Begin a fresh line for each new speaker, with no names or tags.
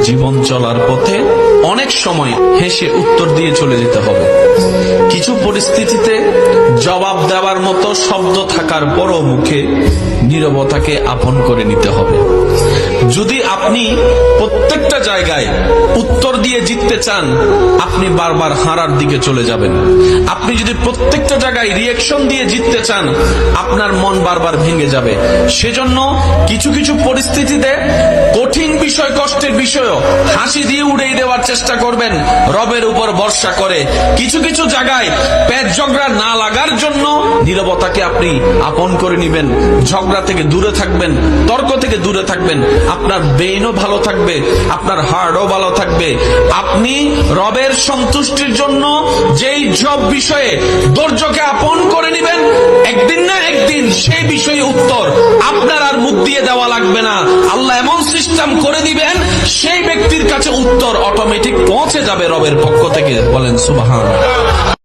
জীবন চলার পথে অনেক সময় হেসে উত্তর দিয়ে চলে যেতে হবে। কিছু পরিস্থিতিতে জবাব দেওয়ার মতো শব্দ থাকার পরও মুখে নীরবতাকে আপন করে নিতে হবে। যদি আপনি প্রত্যেকটা জায়গায় উত্তর দিয়ে জিততে চান, আপনি বারবার হারার দিকে চলে যাবেন। আপনি যদি প্রত্যেকটা জায়গায় রিঅ্যাকশন দিয়ে জিততে চান, আপনার মন বারবার ভেঙে যাবে। সেজন্য কিছু কিছু পরিস্থিতিতে কঠিন বিষয়, কষ্টের বিষয়ও হাসি দিয়ে উড়িয়ে দেওয়ার চেষ্টা করবেন, রবের উপর ভরসা করে। কিছু কিছু জায়গায় পেট ঝগড়া না লাগার জন্য নীরবতাকে আপনি আপন করে নিবেন। ঝগড়া থেকে দূরে থাকবেন, তর্ক থেকে দূরে থাকবেন। আপনার ব্রেইনও ভালো থাকবে, আপনার হার্টও ভালো থাকবে। আপনি রবের সন্তুষ্টির জন্য যেই সব বিষয়ে ধৈর্যকে আপন করে নিবেন, একদিন না একদিন সেই বিষয়ে উত্তর আপনার আর মুখ দিয়ে দেওয়া লাগবে না। আল্লাহ এমন সিস্টেম করে দিবেন, সেই ব্যক্তির কাছে উত্তর অটোমেটিক পৌঁছে যাবে রবের পক্ষ থেকে। বলেন সুবহানাল্লাহ।